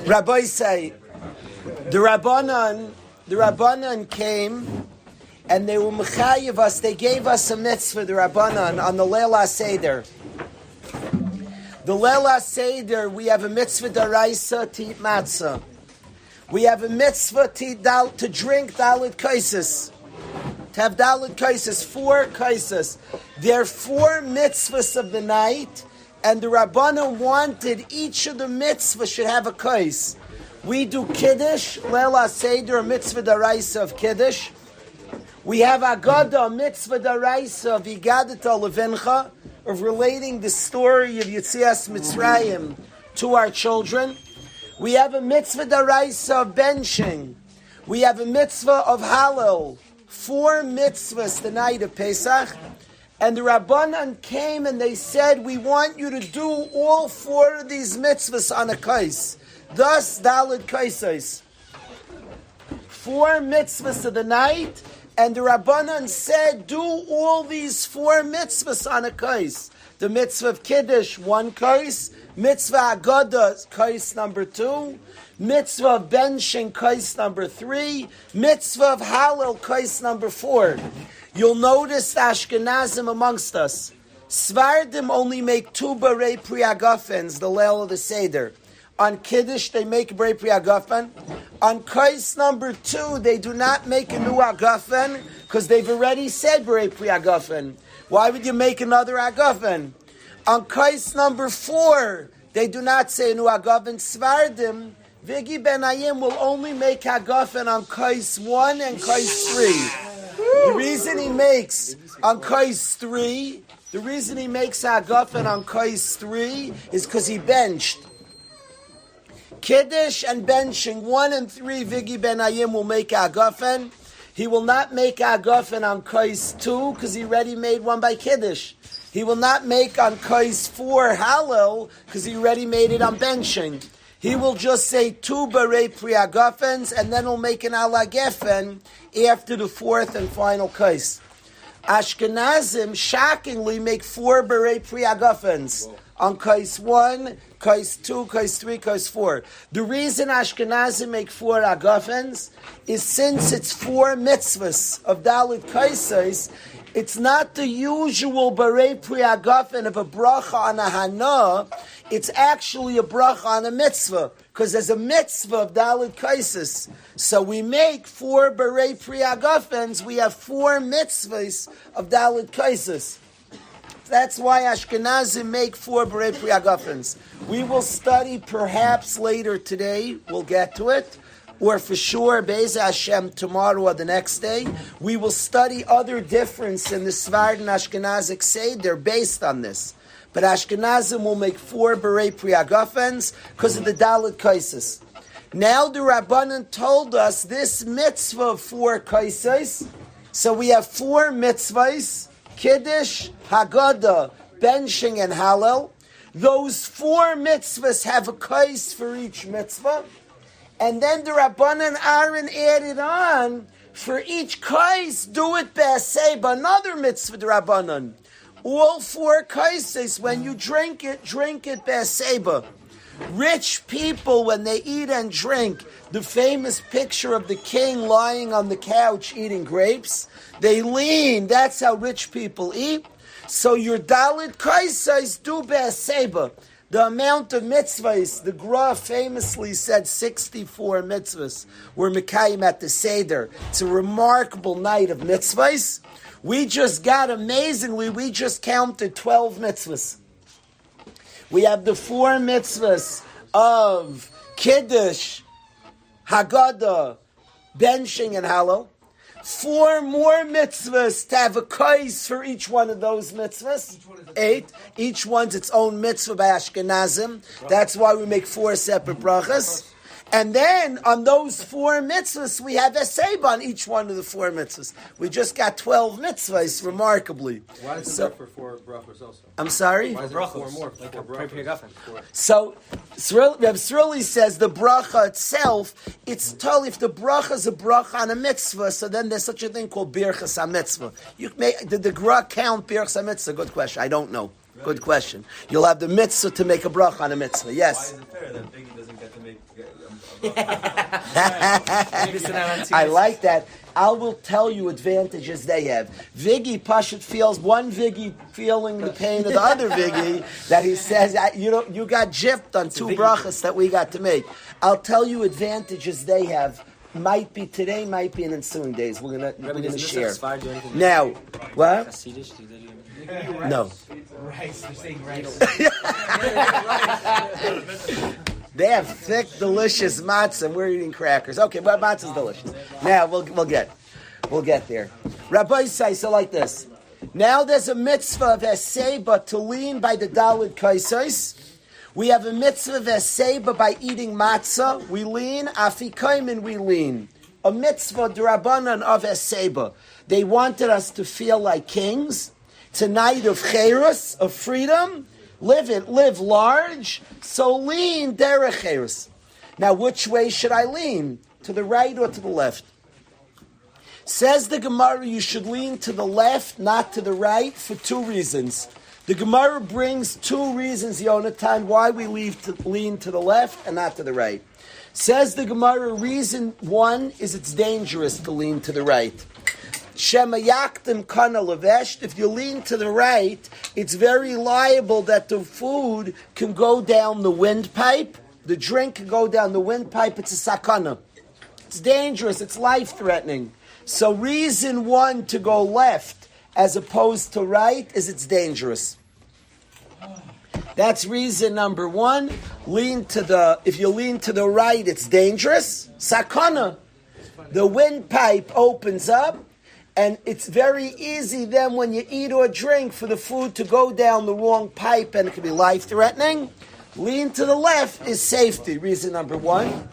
Rabbi say, the Rabbanan came and they were mechayiv us. They gave us a mitzvah, the Rabbanan, on the Leil HaSeder. The Leil HaSeder, we have a mitzvah daraisa to eat matzah. We have a mitzvah to drink dalit kaisis. To have dalit kaisis, 4 kaisis. There are 4 mitzvahs of the night, and the Rabbanan wanted each of the mitzvahs should have a kais. We do Kiddush, Leil HaSeder, a mitzvah daraisa of Kiddush. We have Agada, a mitzvah daraisa of Igadata Levincha, of relating the story of Yetzias Mitzrayim to our children. We have a mitzvah daraisa of benching. We have a mitzvah of Hallel. 4 mitzvahs the night of Pesach. And the Rabbanan came and they said, we want you to do all 4 of these mitzvahs on a kais. Thus, Dalit kaisais. 4 mitzvahs of the night. And the Rabbanan said, do all these 4 mitzvahs on a kais. The mitzvah of Kiddush, 1 kais. Mitzvah Agada, kais number 2. Mitzvah of benching, kais number 3. Mitzvah of Hallel, kais number 4. You'll notice the Ashkenazim amongst us. Svardim only make 2 barei priagafens, the Leil of the Seder. On Kiddush, they make barei priagafen. On kais number 2, they do not make a new agafen because they've already said barei priagafen. Why would you make another agafen? On kais number 4, they do not say a new agafen. Svardim, Vigi Ben Ayim will only make agafen on kais 1 and kais 3. The reason he makes on kais 3, the reason he makes agafen on kais 3 is because he benched. Kiddush and benching 1 and 3, Vigi Ben Ayim will make agafen. He will not make agafen on kais 2 because he already made one by Kiddush. He will not make on kais 4 Hallel because he already made it on benching. He will just say 2 barei priagafens and then he'll make an alagefen after the 4th and final kais. Ashkenazim shockingly make 4 barei priagafens on kais 1, kais 2, kais 3, kais 4. The reason Ashkenazim make 4 agafens is since it's 4 mitzvahs of Dalit kaisais, it's not the usual barei priagafen of a bracha on a hana. It's actually a bracha on a mitzvah, because there's a mitzvah of Dalit kaisis. So we make 4 barei priagafens. We have 4 mitzvahs of Dalit kaisis. That's why Ashkenazim make 4 barei priagafens. We will study perhaps later today. We'll get to it. Or for sure, Bein Hashem, tomorrow or the next day, we will study other difference in the Sfard and Ashkenazic Seder based on this. But Ashkenazim will make 4 barei priagafens because of the Dalit kaisis. Now the Rabbanan told us this mitzvah of 4 kaisis. So we have 4 mitzvahs, Kiddush, Haggadah, benching, and Hallel. Those 4 mitzvahs have a kais for each mitzvah. And then the Rabbanan Aaron added on, for each kais, do it b'aseba, another mitzvah, the Rabbanan. All 4 kaises, when you drink it b'aseba. Rich people, when they eat and drink, the famous picture of the king lying on the couch eating grapes, they lean, that's how rich people eat. So your Dalit kaises do b'aseba. The amount of mitzvahs, the Gra famously said 64 mitzvahs were Mekayim at the Seder. It's a remarkable night of mitzvahs. We just counted 12 mitzvahs. We have the 4 mitzvahs of Kiddush, Haggadah, benching, and Hallel. 4 more mitzvahs to have a kais for each one of those mitzvahs. 8. Each one's its own mitzvah by Ashkenazim. That's why we make 4 separate brachas. And then on those 4 mitzvahs, we have eseba on each one of the 4 mitzvahs. We just got 12 mitzvahs, remarkably. Why is it for 4 brachas also? I'm sorry? Why is it 4 more? Like a brachas? So, Reb Srili says the bracha itself, it's told if the bracha is a bracha on a mitzvah, so then there's such a thing called birchas ha-mitzvah. Did the Gra count birchas ha-mitzvah? Good question. I don't know. Good question. You'll have the mitzvah to make a bracha on a mitzvah. Yes. Why is it fair that Biggie doesn't get to make I like that. I will tell you advantages they have. Viggy Pashut feels one Viggy feeling the pain of the other Viggy that he says you got gypped on two brachas that we got to make. I'll tell you advantages they have. Might be today, might be in ensuing days. We're gonna share. Now, what? No. Rice, they're saying rice. They have thick, delicious matzah, and we're eating crackers. Okay, but matzah's delicious. Now we'll get there. Rabbi says so like this. Now there's a mitzvah of eseba to lean by the dalid kaisais. We have a mitzvah of eseba by eating matzah. We lean afikaimin. We lean. A mitzvah d'Rabbanan of eseba. They wanted us to feel like kings. It's a night of cherus, of freedom. Live large. So lean derech cherus. Now, which way should I lean? To the right or to the left? Says the Gemara, you should lean to the left, not to the right, for two reasons. The Gemara brings two reasons, Yonatan, why we lean to the left and not to the right. Says the Gemara, reason one is it's dangerous to lean to the right. Shema yaktim kana levesht. If you lean to the right, it's very liable that the food can go down the windpipe. The drink can go down the windpipe. It's a sakana. It's dangerous. It's life-threatening. So reason one to go left as opposed to right is it's dangerous. That's reason number one. If you lean to the right, it's dangerous. Sakana. The windpipe opens up. And it's very easy then when you eat or drink for the food to go down the wrong pipe and it can be life-threatening. Lean to the left is safety, reason number one.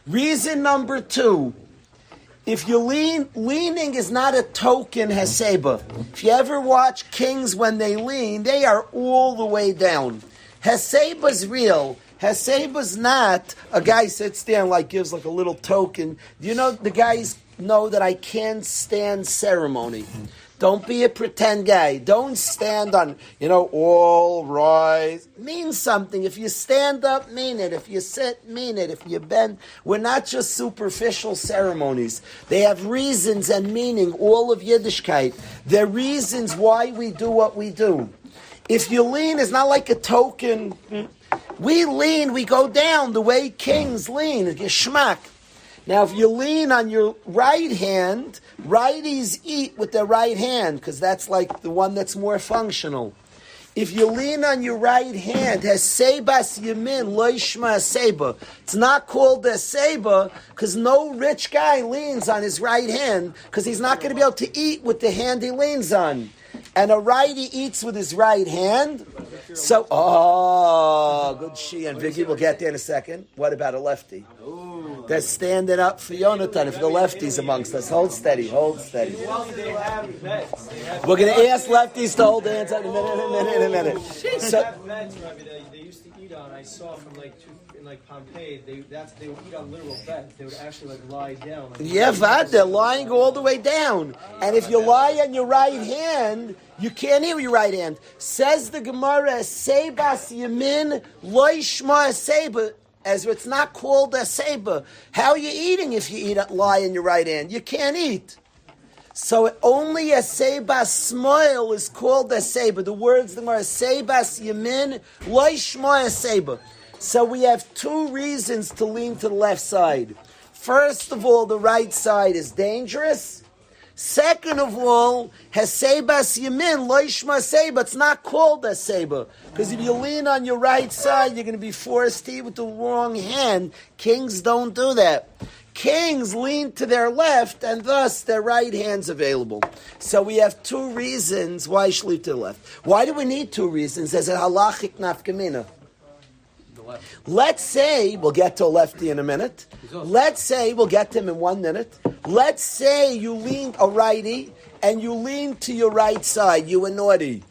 Reason number two, if you leaning is not a token heseba. If you ever watch kings when they lean, they are all the way down. Heseba's real. Heseba's not a guy sits there and gives a little token. Do you know the guys know that I can't stand ceremony? Don't be a pretend guy. Don't stand on, all rise. Mean something. If you stand up, mean it. If you sit, mean it. If you bend. We're not just superficial ceremonies. They have reasons and meaning, all of Yiddishkeit. They're reasons why we do what we do. If you lean, it's not like a token. We lean, we go down the way kings lean. Geschmack. Now, if you lean on your right hand, righties eat with their right hand, because that's the one that's more functional. If you lean on your right hand, has sebas yamin, loishma seba. It's not called a seba, because no rich guy leans on his right hand, because he's not going to be able to eat with the hand he leans on. And a righty eats with his right hand. So, good she and Vicky, we'll get there in a second. What about a lefty? They're standing up for Yonatan, if the lefties amongst us. Hold steady. We're going to ask lefties to hold hands in a minute. So, they used to eat on, I saw from in Pompeii, they would eat on literal beds. They would actually lie down. They're lying all the way down. And if you lie on your right hand, you can't eat with your right hand. Says the Gemara, Sebas Yamin, Loishma Seba, as it's not called a Seba. How are you eating if you lie on your right hand? You can't eat. So only a Sebas smile is called a Seba. The words the Gemara, Sebas Yamin, Loishma Seba. So we have two reasons to lean to the left side. First of all, the right side is dangerous. Second of all, Hesebas Yamin, Loishma Seba. It's not called a Seba. Because if you lean on your right side, you're going to be forced to eat with the wrong hand. Kings don't do that. Kings lean to their left, and thus their right hand's available. So we have two reasons why you should lean to the left. Why do we need two reasons? As a halachic nafkamina. Let's say, we'll get to a lefty in a minute. Let's say, we'll get to him in 1 minute. Let's say you lean a righty and you lean to your right side. You a naughty.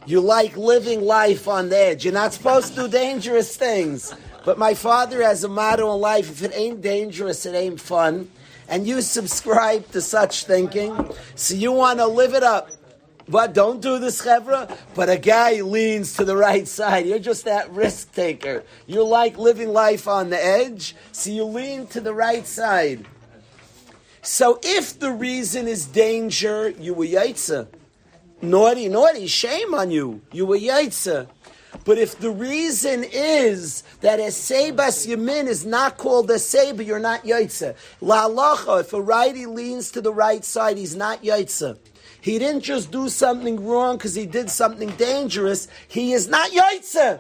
You like living life on the edge. You're not supposed to do dangerous things. But my father has a motto in life, if it ain't dangerous, it ain't fun. And you subscribe to such thinking. So you want to live it up. But don't do this, chevra. But a guy leans to the right side. You're just that risk taker. You like living life on the edge, so you lean to the right side. So if the reason is danger, you were yaitza. Naughty, shame on you. You were yaitza. But if the reason is that a seibas yamin is not called a seiba, you're not yaitza. La halacha, if a righty leans to the right side, he's not yaitza. He didn't just do something wrong because he did something dangerous. He is not yaitza.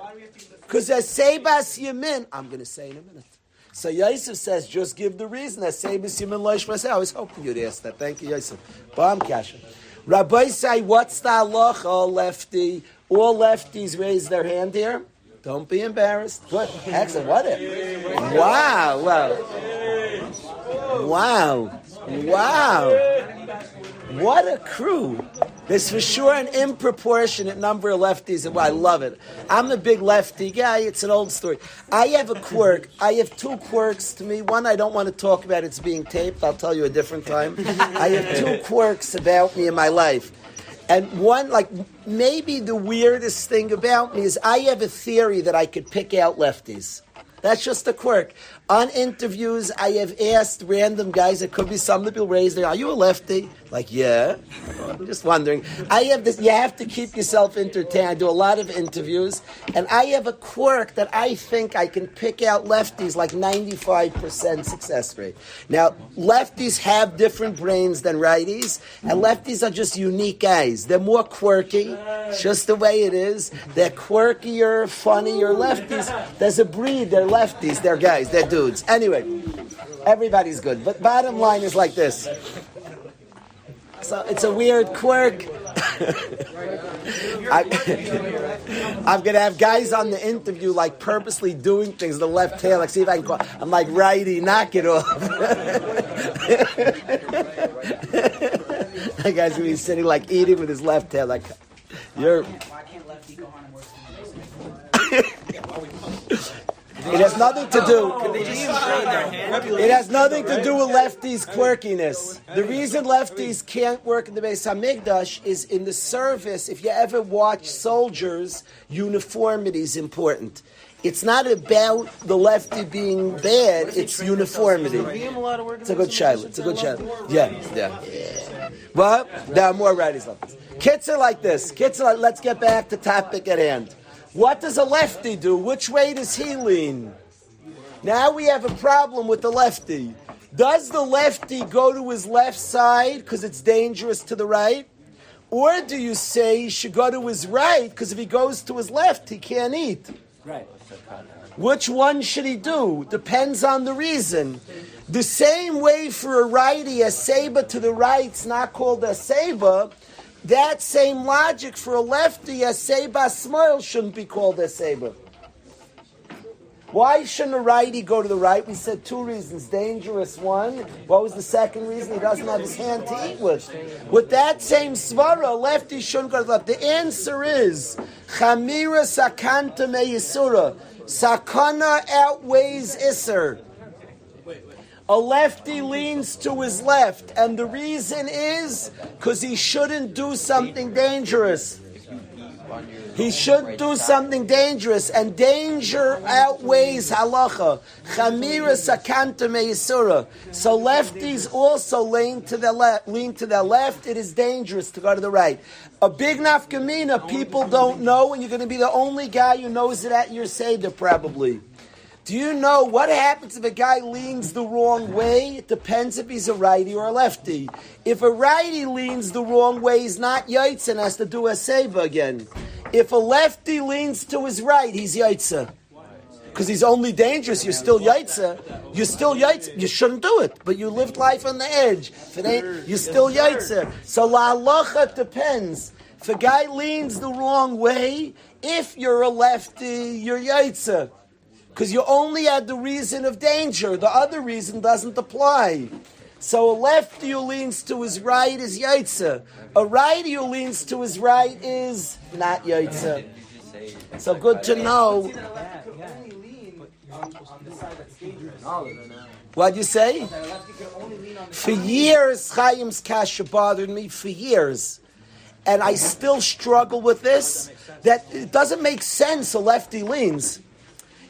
Because a seibas yamin, I'm going to say in a minute. So Yosef says, just give the reason. A seibas yamin loish vaseh. I was hoping you'd ask that. Thank you, Yosef. Bam kasha. Rabbi say, what's the halacha, lefty? All lefties raise their hand here. Don't be embarrassed. Good. Excellent. What Wow. What a crew. There's for sure an improportionate number of lefties. I love it. I'm a big lefty guy. It's an old story. I have a quirk. I have two quirks to me. One I don't want to talk about. It's being taped. I'll tell you a different time. I have two quirks about me in my life. And one, like, maybe the weirdest thing about me is I have a theory that I could pick out lefties. That's just a quirk. On interviews, I have asked random guys, it could be some people raise their, are you a lefty? Like, yeah. I'm just wondering. I have this, you have to keep yourself entertained. I do a lot of interviews, and I have a quirk that I think I can pick out lefties like 95% success rate. Now, lefties have different brains than righties, and lefties are just unique guys. They're more quirky. It's just the way it is. They're quirkier, funnier lefties. There's a breed. They're lefties. They're guys. They're dudes. Anyway, everybody's good. But bottom line is like this. So it's a weird quirk. I'm going to have guys on the interview like purposely doing things the left tail. Like, see if I can call. I'm like, righty, knock it off. That guy's going to be sitting like eating with his left tail. Like, you're... Why can't lefty go on and work for It has nothing to do. It has nothing to do with lefties' quirkiness. The reason lefties can't work in the Beis Hamikdash is in the service. If you ever watch soldiers, uniformity is important. It's not about the lefty being bad. It's uniformity. It's a good child. It's a good child. Yeah. But there are more righties lefties. Kids are like this. Let's get back to topic at hand. What does a lefty do? Which way does he lean? Now we have a problem with the lefty. Does the lefty go to his left side because it's dangerous to the right? Or do you say he should go to his right because if he goes to his left, he can't eat? Right. Which one should he do? Depends on the reason. The same way for a righty, a seba to the right's not called a seba. That same logic for a lefty, a seba smile shouldn't be called a seba. Why shouldn't a righty go to the right? We said two reasons. Dangerous, one. What was the second reason? He doesn't have his hand to eat with. With that same svara, a lefty shouldn't go to the left. The answer is chamira sakanta me yisura. Sakana outweighs iser. A lefty leans to his left, and the reason is because he shouldn't do something dangerous. He should do something dangerous, and danger outweighs halacha. Chamira sakanta meisura. So lefties also lean to the left. It is dangerous to go to the right. A big nafkamina people don't know, and you're going to be the only guy who knows it at your seder probably. Do you know what happens if a guy leans the wrong way? It depends if he's a righty or a lefty. If a righty leans the wrong way, he's not yaitza and has to do a seba again. If a lefty leans to his right, he's yaitza. Because he's only dangerous, you're still yaitza. You're still yaitza. You shouldn't do it, but you lived life on the edge. If it ain't, you're still yaitza. So la halacha depends. If a guy leans the wrong way, if you're a lefty, you're yaitza. Because you only had the reason of danger. The other reason doesn't apply. So a lefty who leans to his right is yaitza. A righty who leans to his right is not yaitza. So good to know. What'd you say? For years, Chaim's kasha bothered me. For years. and I still struggle with this, that it doesn't make sense a lefty leans.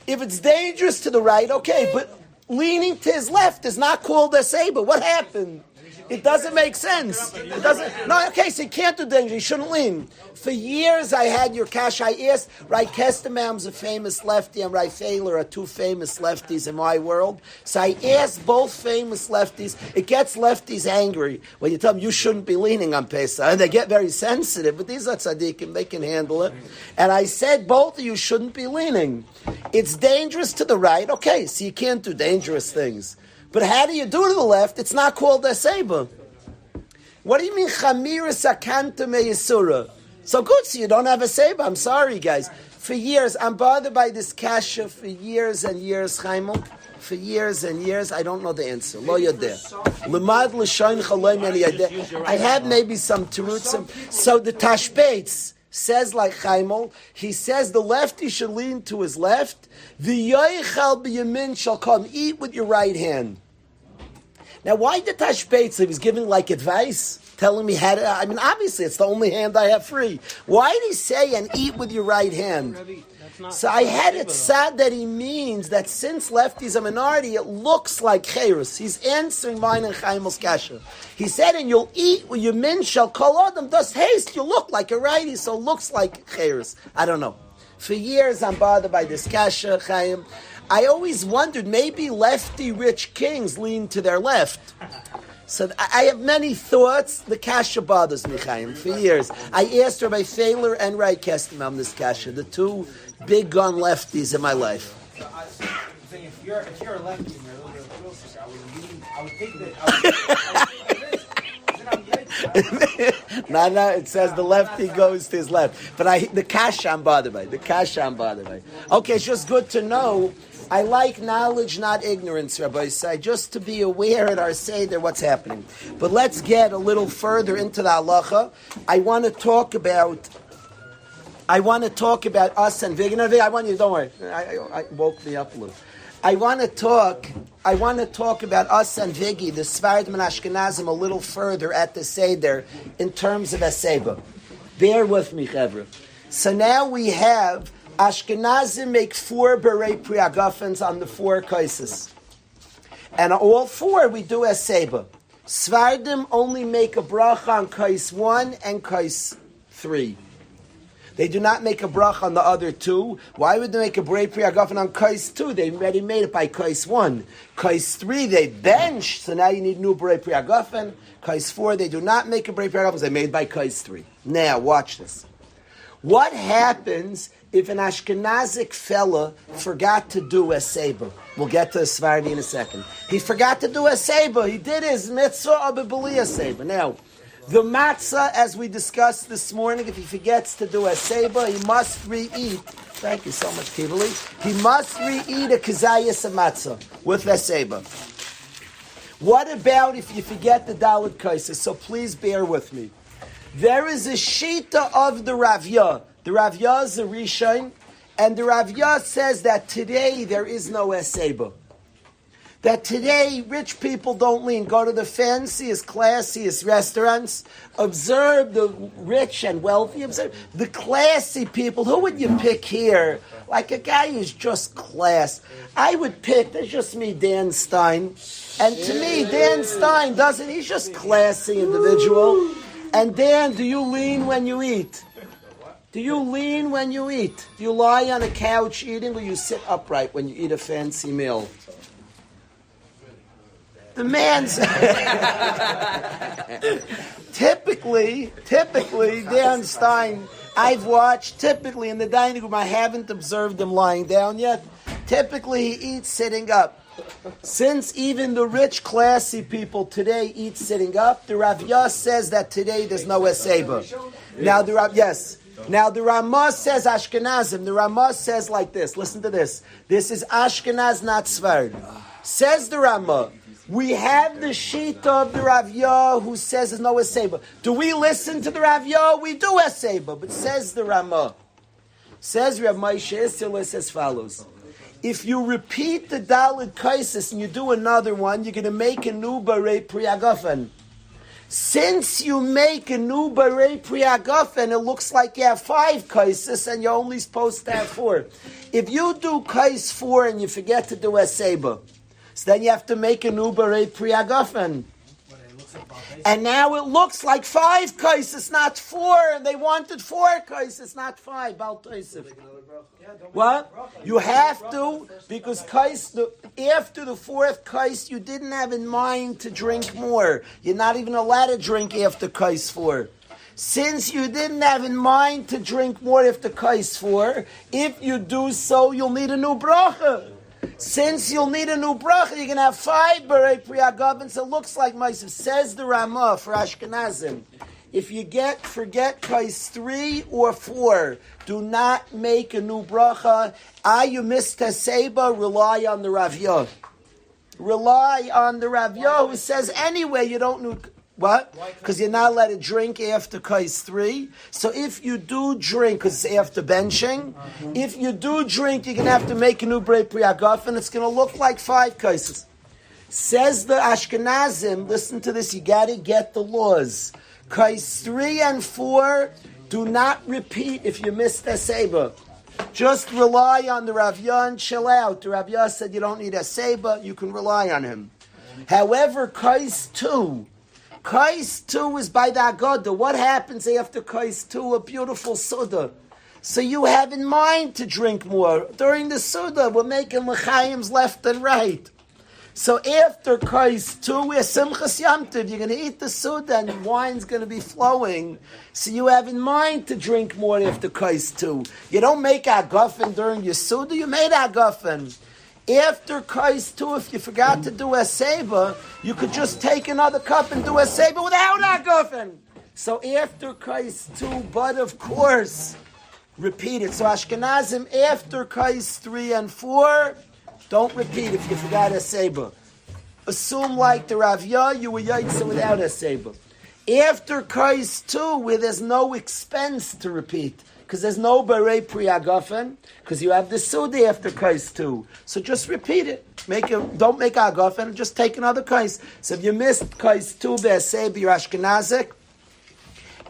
If it's dangerous to the right, okay, but leaning to his left is not called a saber. What happened? It doesn't make sense. It doesn't. No, okay, so you can't do danger. You shouldn't lean. For years, I had your cash. I asked, Rai Kestemam's a famous lefty, and Rai Failer are two famous lefties in my world. So I asked both famous lefties. It gets lefties angry when you tell them you shouldn't be leaning on Pesach. And they get very sensitive, but these are tzaddikim. They can handle it. And I said, both of you shouldn't be leaning. It's dangerous to the right. Okay, so you can't do dangerous things. But how do you do to the left? It's not called a seba. What do you mean, chamira sakanta meyisura? So good, so you don't have a seba. I'm sorry, guys. For years, I'm bothered by this kasha for years and years, Chaimel. For years and years, I don't know the answer. Lo yodeh. Lemad l'shayin chaloi meni yodeh. I have maybe some terutzim. So the Tashbeitz says like Chaimel, he says the lefty should lean to his left. The yoichal b'yamin shall come. Eat with your right hand. Now, why did Tashbeitz? He was giving like advice, telling me how to. I mean, obviously, it's the only hand I have free. Why did he say and eat with your right hand? So I had it sad that he means that since lefty's a minority, it looks like Chayrus. He's answering mine and Chaimel's kasha. He said, and you'll eat with your min shall kol adam does haste. You look like a righty, so it looks like Chayrus. I don't know. For years, I'm bothered by this kasha, Chaim. I always wondered, maybe lefty rich kings lean to their left. So I have many thoughts. The kasha bothers me, Chaim, for years. I asked Rabbi Failer and Rai Kestemam this kasha, the two big gun lefties in my life. So if you're a lefty and you're a little bit of a sister, I would think that. No, it says the lefty goes to his left. But the kasha I'm bothered by. Okay, it's just good to know. I like knowledge, not ignorance, Rabbi Say, just to be aware at our Seder what's happening. But let's get a little further into the halacha. I want to talk about us and Vigna. I want you, don't worry. I woke me up a little. I want to talk about us and Vigi, the Sfardim and Ashkenazim, a little further at the Seder in terms of Aseba. Bear with me, Chevra. So now we have Ashkenazim make 4 berei priagafens on the 4 kaises. And all 4 we do Aseba. Sfardim only make a bracha on kais 1 and kais 3. They do not make a bracha on the other 2. Why would they make a berei priagafen on kais 2? They already made it by kais 1. Kais 3 they bench, so now you need new berei priagafen. Kais 4 they do not make a berei priagafen, they made by kais 3. Now watch this. What happens if an Ashkenazic fella forgot to do a seba? We'll get to a Svardi in a second. He forgot to do a seba. He did his mitzvah of a belia seba. Now, the matzah, as we discussed this morning, if he forgets to do a seba, he must re-eat. Thank you so much, Kivali. He must re-eat a kazayas of matzah with a seba. What about if you forget the Dalit Kaisa? So please bear with me. There is a shita of the Ravya. The Ravya is a Rishon, and the Ravya says that today there is no Eseba. That today rich people don't lean. Go to the fanciest, classiest restaurants. Observe the rich and wealthy. Observe the classy people. Who would you pick here? Like a guy who's just class. I would pick, that's just me, Dan Stein. And to me, Dan Stein he's just classy individual. And Dan, do you lean when you eat? Do you lean when you eat? Do you lie on a couch eating, or you sit upright when you eat a fancy meal? The man's typically, Dan Stein, I've watched, typically in the dining room, I haven't observed him lying down yet. Typically he eats sitting up. Since even the rich, classy people today eat sitting up, the Rav Yas says that today there's no Eseba. Now the Ramah says Ashkenazim. The Ramah says like this. Listen to this. This is Ashkenaz, not Svard. Says the Ramah, we have the Shita of the Rav Yah who says there's no Eseba. Do we listen to the Rav Yah? We do Eseba. But says the Ramah. Says Rav Moshe Isserles as follows. If you repeat the Dalit Kaisis and you do another one, you're going to make a new Berei Priagafen. Since you make a new Barei Priyagafen, it looks like you have 5 kaisis and you're only supposed to have 4. If you do kais 4 and you forget to do a seba, so then you have to make a new Barei Priyagafen. And now it looks like 5 kaisis, not 4, and they wanted 4 kaisis, not 5. What? You have to, because kais, after the 4th kais, you didn't have in mind to drink more. You're not even allowed to drink after kais 4. Since you didn't have in mind to drink more after kais 4, if you do so, you'll need a new bracha. Since you'll need a new bracha, you're going to have 5 Barei Priyagafen, so it looks like Ma'aseh. Says the Ramah for Ashkenazim. If you forget kais 3 or 4, do not make a new bracha. You missed Teseba, rely on the Rav Yah. Rely on the Rav Yah who says anyway you don't need... What? Because you're not allowed to drink after kais 3. So if you do drink, because it's after benching, if you do drink, you're going to have to make a new Barei Priyagafen. It's going to look like 5 kaises. Says the Ashkenazim, listen to this, you got to get the laws. Kais 3 and 4, do not repeat if you missed a seba. Just rely on the Rav Yah and chill out. The Rav Yah said you don't need a seba, you can rely on him. However, kais 2 is by the Agadah. What happens after kais 2? A beautiful Suda. So you have in mind to drink more. During the Suda, we're making l'chaims left and right. So after kais 2, we're Simchas Yom Tov. You're going to eat the Suda and wine's going to be flowing. So you have in mind to drink more after kais 2. You don't make Agafen during your Suda, you made Agafen. After kais 2, if you forgot to do a seba, you could just take another cup and do a seba without Agafen. So after kais 2, but of course, repeat it. So Ashkenazim, after kais 3 and 4, don't repeat if you forgot a seba. Assume like the Rav Yah, you were yaitza without a seba. After kais 2, where there's no expense to repeat, because there's no Barei Priyagafen, because you have the Sudi after kais 2. So just repeat it. Don't make Agafen, just take another kais. So if you missed kais 2 be'aseh you're Ashkenazic,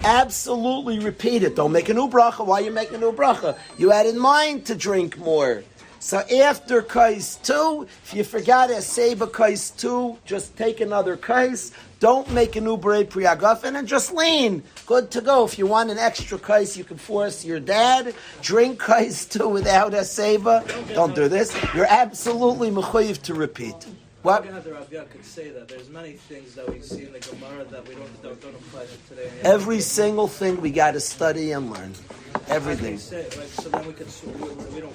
absolutely repeat it. Don't make a new bracha. Why are you making a new bracha? You had in mind to drink more. So after kais 2, if you forgot a seba kais 2, just take another kais. Don't make a new Barei Priyagafen and just lean. Good to go. If you want an extra kais, you can force your dad. Drink kais 2 without a seba. Don't do this. You're absolutely mechuyev to repeat. What? The Rav Yah could say that there's many things that we see in the Gemara that we don't apply to today. Every single thing we got to study and learn. Everything. Say, so then we don't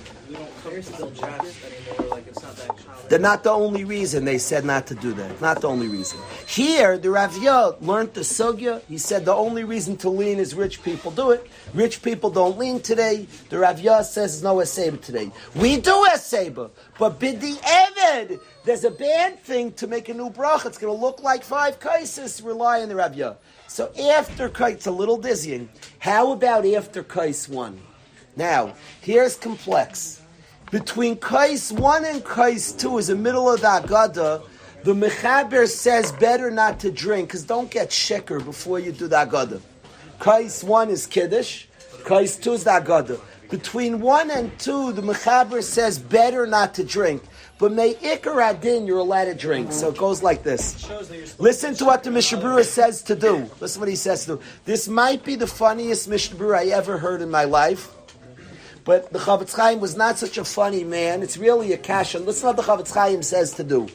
come to build chats anymore. Like it's not that common. They're not the only reason they said not to do that. Not the only reason. Here, the Rav Yah learned the sugya. He said the only reason to lean is rich people do it. Rich people don't lean today. The Rav Yah says no eseba today. We do eseba, but bidi eved. There's a bad thing to make a new bracha. It's going to look like 5 kaisis. Rely on the Rav Yah. So after kais, it's a little dizzying. How about after kais 1? Now, here's complex. Between kais 1 and kais 2 is the middle of the Agadah. The Mechaber says better not to drink, because don't get sheker before you do the Agadah. Kais 1 is Kiddush. Kais 2 is the Agadah. Between 1 and 2, the Mechaber says better not to drink. But may Ikar Adin, you're allowed to drink. So it goes like this. Listen to what the Mishnah Berurah says to do. Listen what he says to do. This might be the funniest Mishnah Berurah I ever heard in my life. But the Chavetz Chaim was not such a funny man. It's really a kasha. Listen what the Chavetz Chaim says to do.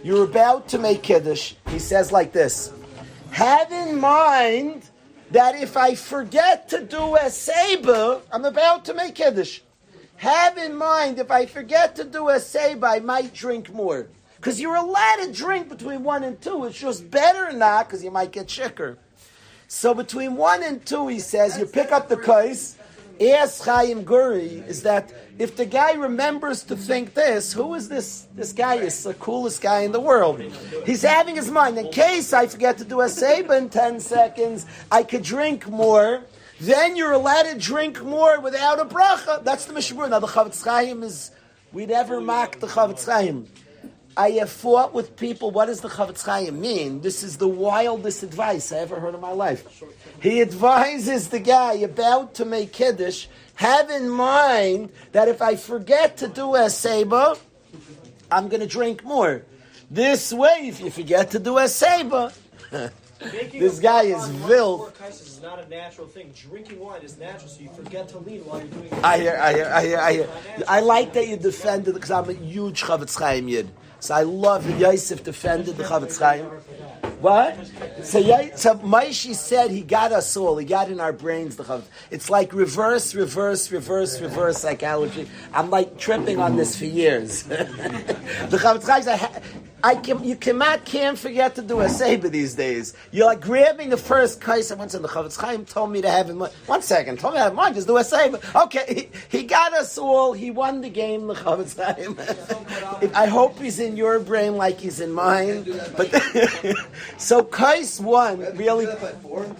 You're about to make Kiddush. He says like this. Have in mind that if I forget to do a seba, I'm about to make Kiddush. Have in mind, if I forget to do a seba, I might drink more. Because you're allowed to drink between 1 and 2. It's just better not, because you might get shikker. So between 1 and 2, he says, you pick up the kais. Ask Chaim Guri, is that if the guy remembers to think this, who is this? This guy is the coolest guy in the world. He's having his mind. In case I forget to do a seba in 10 seconds, I could drink more. Then you're allowed to drink more without a bracha. That's the Mishnah Berurah. Now the Chavetz Chaim is, we never mock the Chavetz Chaim. I have fought with people. What does the Chavetz Chaim mean? This is the wildest advice I ever heard in my life. He advises the guy about to make Kiddush, have in mind that if I forget to do a Seba, I'm going to drink more. This way, if you forget to do a Seba, this guy is wild. Is not a natural thing. Drinking wine is natural, so you forget to lean while you're doing it. I hear. I like that you defended it because I'm a huge Chavetz Chaim Yid. So I love that Yosef defended the Chavetz Chaim. What? So Maishi said he got us all. He got in our brains the Chavetz. It's like reverse psychology. I'm like tripping on this for years. The Chavetz Chaim, you can't forget to do a Seba these days. You're like grabbing the first kais. I once said the Chavetz Chaim told me to have in mind. 1 second, told me to have in mind. Just do a Seba. Okay, he got us all. He won the game. The Chavetz Chaim. I hope he's in your brain like he's in mine. But so kais 1 really.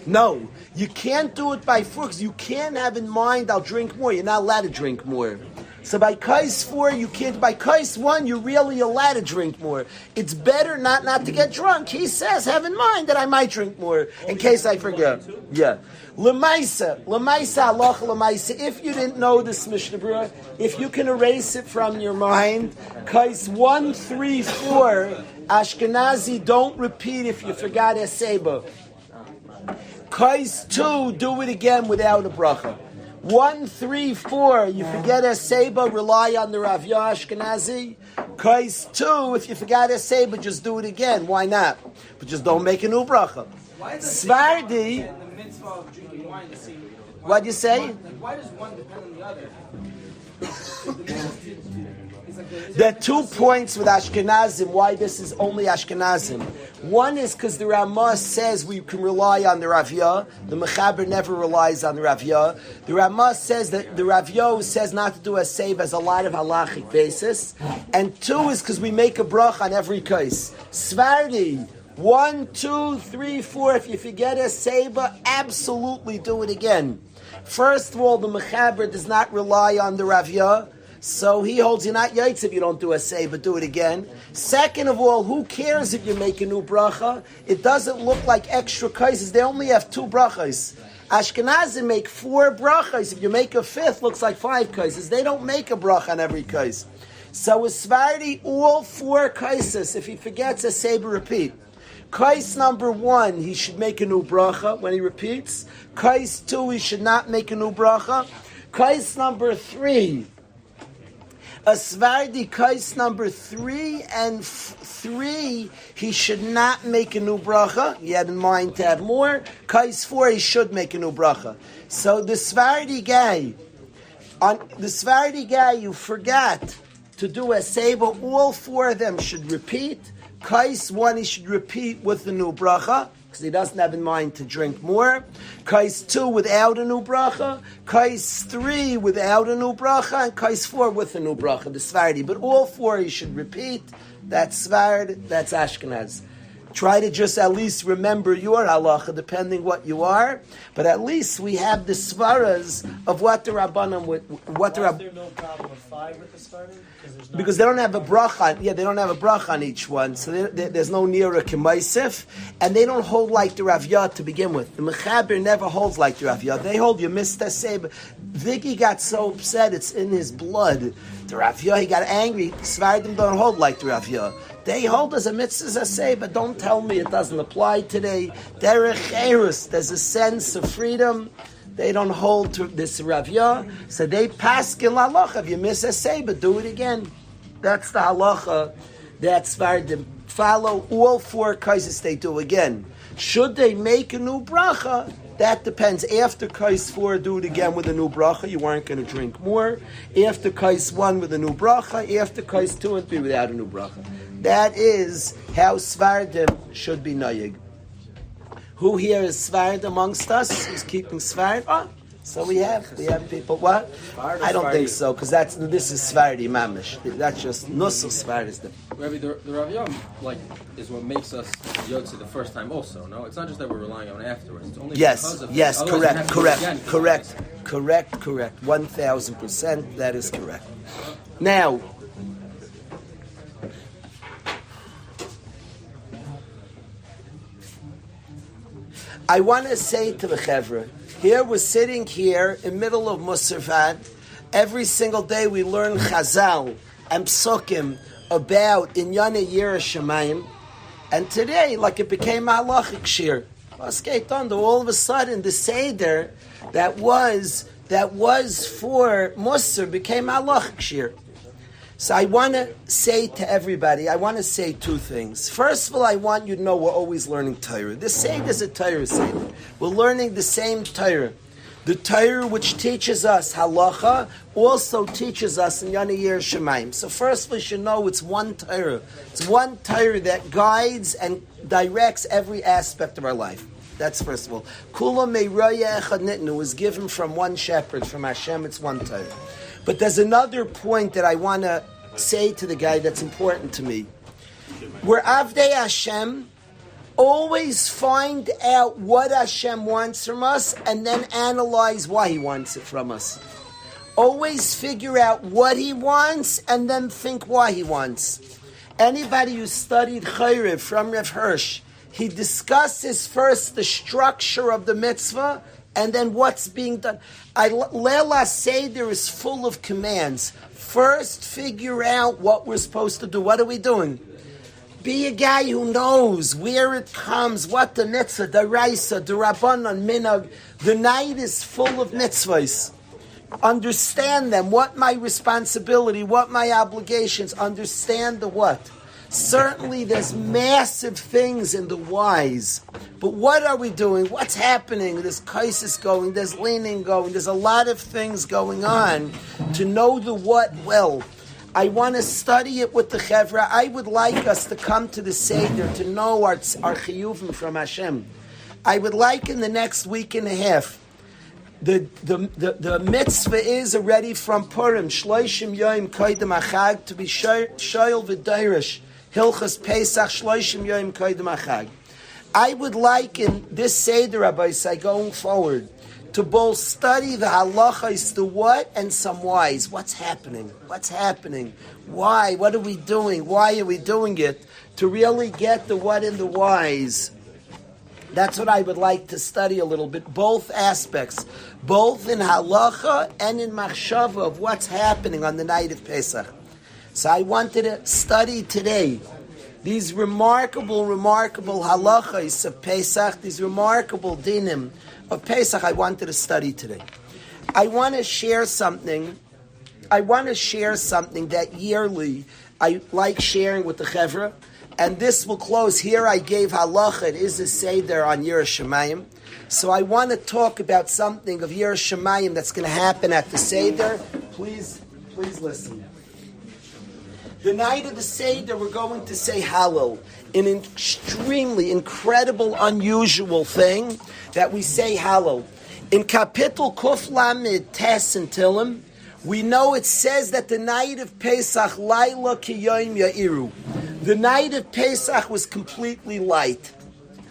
No, you can't do it by 4 because you can't have in mind. I'll drink more. You're not allowed to drink more. So by kais 4, you can't. By kais 1, you're really allowed to drink more. It's better not to get drunk. He says, have in mind that I might drink more in case I forget. Yeah. Lemaisa, halacha lemaisa. If you didn't know this Mishnah Berurah, if you can erase it from your mind, kais 1, 3, 4, Ashkenazi, don't repeat if you forgot a seba. Kais 2, do it again without a bracha. 1, 3, 4, you forget a seba, rely on the Rav Yah Ashkenazi. Kais 2, if you forgot a seba, just do it again. Why not? But just don't make a new bracha. Svardi. What'd you say? Why does one depend on the other? There are 2 points with Ashkenazim, why this is only Ashkenazim. One is because the Ramah says we can rely on the Rav Yah. The Mechaber never relies on the Rav Yah. The Ramah says that the Rav Yah says not to do a save has a lot of halachic basis. And 2 is because we make a brach on every case. Svardi, 1, 2, 3, 4, if you forget a seba, absolutely do it again. First of all, the Mechaber does not rely on the Rav Yah. So he holds you're not yaitz if you don't do a say, but do it again. Second of all, who cares if you make a new bracha? It doesn't look like extra kaises. They only have 2 brachas. Ashkenazim make 4 brachas. If you make a 5th, looks like 5 kaises. They don't make a bracha on every kais. So with Svardi, all 4 kaises. If he forgets a say, repeat. Kais number 1, he should make a new bracha when he repeats. Kais 2, he should not make a new bracha. Kais number 3. A Svardi kais number 3 and 3, he should not make a new bracha. He had in mind to have more. Kais 4, he should make a new bracha. So the Svardi guy, you forgot to do a seba. All 4 of them should repeat. Kais 1, he should repeat with the new bracha, because he doesn't have in mind to drink more. Kais 2 without a new bracha. Kais 3 without a new bracha. And Kais 4 with a new bracha, the Svardi. But all 4 he should repeat. That's Svard, that's Ashkenaz. Try to just at least remember your halacha, depending what you are. But at least we have the svaras of what the Rabbanim would. Is there no problem with 5 with the Svardim? Because they don't have a bracha. Yeah, they don't have a bracha on each one, so there's no nearer kemaisif, and they don't hold like the Rav Yah to begin with. The Mechaber never holds like the Rav Yah. They hold you missed a seba. Vicky got so upset; it's in his blood. The Rav Yah, he got angry. Svardim don't hold like the Rav Yah. They hold as a mitzvah say, but don't tell me it doesn't apply today. Derech Eirus, there's a sense of freedom. They don't hold to this Rav Yah, so they paskin halacha. If you miss a say, but do it again. That's the halacha. That's Svardim. Follow all 4 kaises they do again. Should they make a new bracha? That depends. After kais 4, do it again with a new bracha. You weren't going to drink more. After kais 1 with a new bracha. After kais 2 and 3 without a new bracha. That is how Svardim should be noyig. Who here is Svard amongst us? Who's keeping Svard? Oh, so we have people. What? I don't think so, because this is Svardi mamish. That's just nusel Svard is the. Rabbi, the Rav Yom is what makes us yotze the first time. Also, no, it's not just that we're relying on it afterwards. It's only because of yes, it. correct. 1,000%. That is correct. Now. I want to say to the Chevra, here we're sitting here in middle of Musarvad. Every single day we learn Chazal and Psukim about Inyana Yira Shemayim. And today, like it became a halachic shir. All of a sudden, the Seder that was for Musar became a halachic shir. So I want to say to everybody, I want to say two things. First of all, I want you to know we're always learning Torah. This Seder is a Torah Seder. We're learning the same Torah. The Torah which teaches us halacha also teaches us in Yana Yir Shemaim. So first we should know it's one Torah. It's one Torah that guides and directs every aspect of our life. That's first of all. Kula meiraya echad nitnu was given from one shepherd, from Hashem. It's one Torah. But there's another point that I want to say to the guy that's important to me. We're Avdei Hashem. Always find out what Hashem wants from us and then analyze why He wants it from us. Always figure out what He wants and then think why He wants. Anybody who studied Chayrev from Rav Hirsch, he discusses first the structure of the mitzvah and then what's being done. Leila Seder is full of commands. First, figure out what we're supposed to do. What are we doing? Be a guy who knows where it comes, what the mitzvah, the raisa, the rabbanon, minhag. The night is full of mitzvahs. Understand them. What my responsibility, what my obligations. Understand the what. Certainly there's massive things in the whys. But what are we doing? What's happening? There's crisis going, there's leaning going, there's a lot of things going on to know the what well. I want to study it with the Chevra. I would like us to come to the Seder to know our chiyuvim from Hashem. I would like in the next week and a half. The mitzvah is already from Purim, Shloishim Yoim Koydem Achag, to be shoyl v'dairish, Hilchas Pesach, Shloishim Yoim Koydem Achag. I would like in this Seder, Rabbi Say, going forward, to both study the halachas, the what, and some whys. What's happening? What's happening? Why? What are we doing? Why are we doing it? To really get the what and the whys. That's what I would like to study a little bit. Both aspects. Both in halacha and in machshava of what's happening on the night of Pesach. So I wanted to study today these remarkable halachas of Pesach, these remarkable dinim of Pesach I wanted to study today. I want to share something that yearly I like sharing with the Chevra, and this will close here. I gave halacha, it is a Seder on Yira Shemayim. So I want to talk about something of Yira Shemayim that's going to happen at the Seder. Please listen. The night of the Seder, we're going to say Hallel, an extremely incredible, unusual thing that we say Hallel. In Kapitel Kuf Lamed Tes and Tilim, we know it says that the night of Pesach, Laila Kiyoim Ya'iru. The night of Pesach was completely light.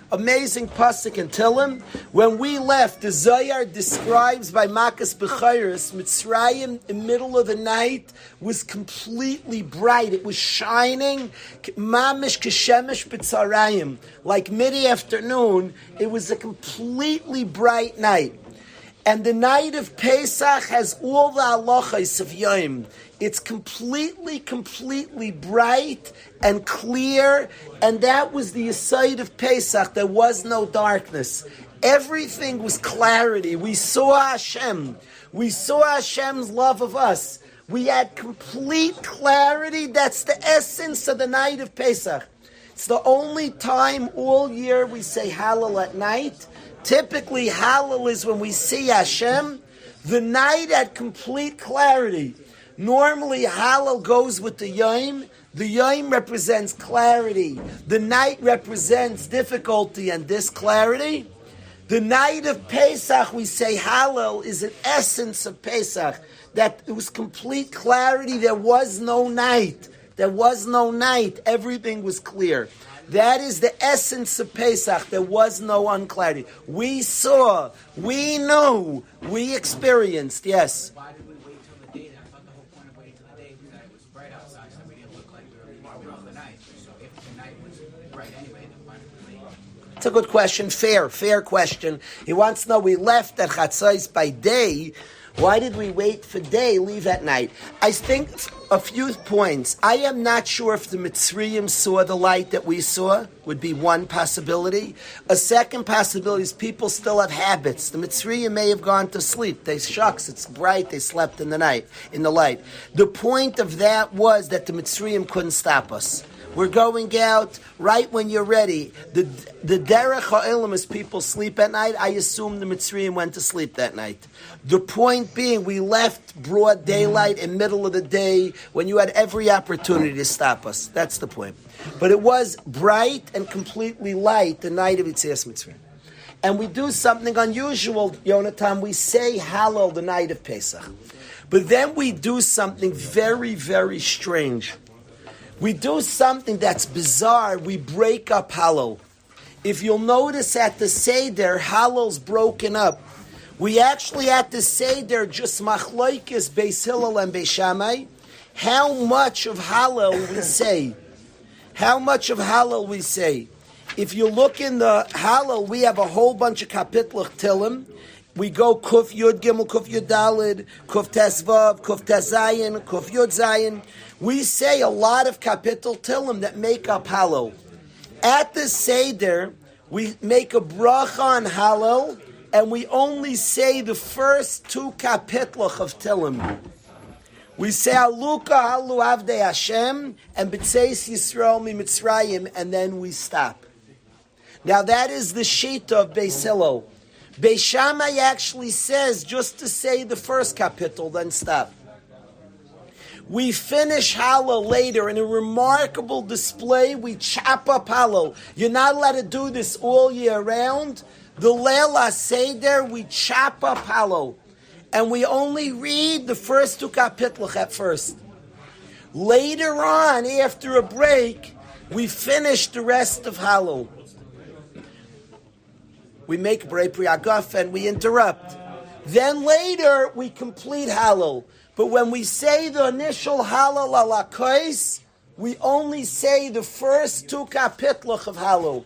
Amazing pasuk in Tilim. When we left, the Zohar describes by Makas B'chayris, Mitzrayim, in the middle of the night, was completely bright. It was shining, mamish keshemesh b'tzarayim, like mid-afternoon. It was a completely bright night. And the night of Pesach has all the halachas of Yom. It's completely bright and clear, and that was the aside of Pesach. There was no darkness. Everything was clarity. We saw Hashem. We saw Hashem's love of us. We had complete clarity. That's the essence of the night of Pesach. It's the only time all year we say Hallel at night. Typically, Hallel is when we see Hashem. The night had complete clarity. Normally, Hallel goes with the Yom. The Yom represents clarity. The night represents difficulty and disclarity. The night of Pesach, we say Hallel, is an essence of Pesach. That it was complete clarity. There was no night. There was no night. Everything was clear. That is the essence of Pesach. There was no unclarity. We saw, we knew, we experienced. Yes. Why did we wait till the day? I thought the whole point of waiting till the day was that it was bright outside, so we didn't look like we were in the middle of the night. So if the night was bright anyway, then why did we wait? It's a good question. Fair question. He wants to know, we left at Chatzos by day. Why did we wait for day, leave at night? I think a few points. I am not sure if the Mitzrayim saw the light that we saw, would be one possibility. A second possibility is people still have habits. The Mitzrayim may have gone to sleep. Shucks, it's bright, they slept in the night, in the light. The point of that was that the Mitzrayim couldn't stop us. We're going out right when you're ready. The derech ha'olam is people sleep at night. I assume the Mitzrayim went to sleep that night. The point being, we left broad daylight in middle of the day when you had every opportunity to stop us. That's the point. But it was bright and completely light the night of Yetzias Mitzrayim. And we do something unusual, Yonatan. We say Hallel the night of Pesach. But then we do something very, very strange. We do something that's bizarre. We break up Hallel. If you'll notice at the Seder, Hallel's broken up. We actually at the Seder just Machloikis, Beis Hillel and Beis Shammai. How much of Hallel we say? How much of Hallel we say? If you look in the Hallel, we have a whole bunch of Kapitlach Tilim. We go Kuf Yud Gimel, Kuf Yud Dalid, Kuf Tes Vav, Kuf Tes Zayin, Kuf Yud Zayin. We say a lot of Kapitel Tilim that make up Hallel. At the Seder, we make a bracha on Hallel, and we only say the first two Kapitlach of Tilim. We say Aluka Halu Avdei Hashem and B'tzeis Yisrael Mi Mitzrayim, and then we stop. Now that is the Shita of Beis Hillel. Beis Shammai actually says just to say the first kapitel, then stop. We finish Hallel later in a remarkable display. We chop up Hallel. You're not allowed to do this all year round. The Leil HaSeder, we chop up Hallel. And we only read the first two kapitlach at first. Later on, after a break, we finish the rest of Hallel. We make Brei Pri Agaf and we interrupt. Then later, we complete Hallel. But when we say the initial Hallel ala Kais, we only say the first two kapitlach of Hallel.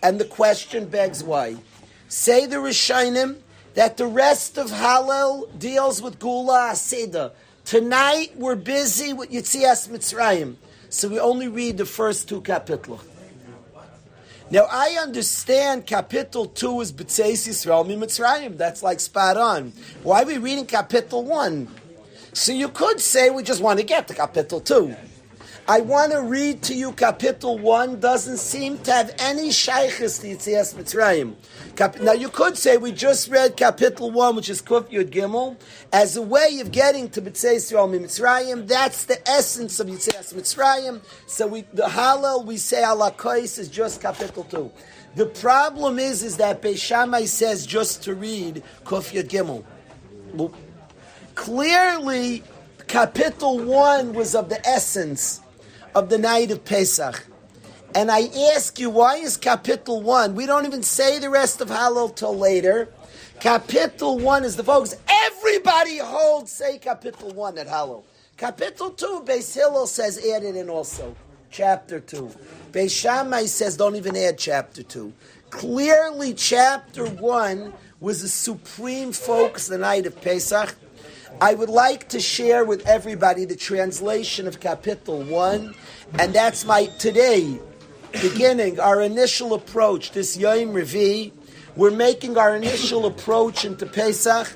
And the question begs why. Say the Rishonim that the rest of Hallel deals with Gula Aseda. Tonight we're busy with Yetzias Mitzrayim, so we only read the first two kapitlach. Now I understand Kapitel 2 is B'tzeis Yisrael Mi Mitzrayim. That's like spot on. Why are we reading Kapitel 1? So you could say we just want to get to Kapitel 2. I want to read to you Kapitel 1 doesn't seem to have any shaykhis to Yetzias Mitzrayim. Now you could say we just read Kapitel 1, which is Kuf Yud Gimel, as a way of getting to B'tzeis Yisrael Mi Mitzrayim. That's the essence of Yetzias Mitzrayim. So the Hallel we say ala Kais is just Kapitel 2. The problem is that Beis Shammai says just to read Kuf Yud Gimel. Well, clearly, Kapitel 1 was of the essence of the night of Pesach. And I ask you, why is Kapitel 1? We don't even say the rest of Hallel till later. Kapitel 1 is the focus. Everybody holds, say Kapitel 1 at Hallel. Kapitel 2, Beis Hillel says add it in also. Chapter 2. Beis Shammai says don't even add chapter 2. Clearly, chapter 1 was the supreme focus the night of Pesach. I would like to share with everybody the translation of Kapitel 1, and that's my today beginning, our initial approach, this Yom Revi. We're making our initial approach into Pesach.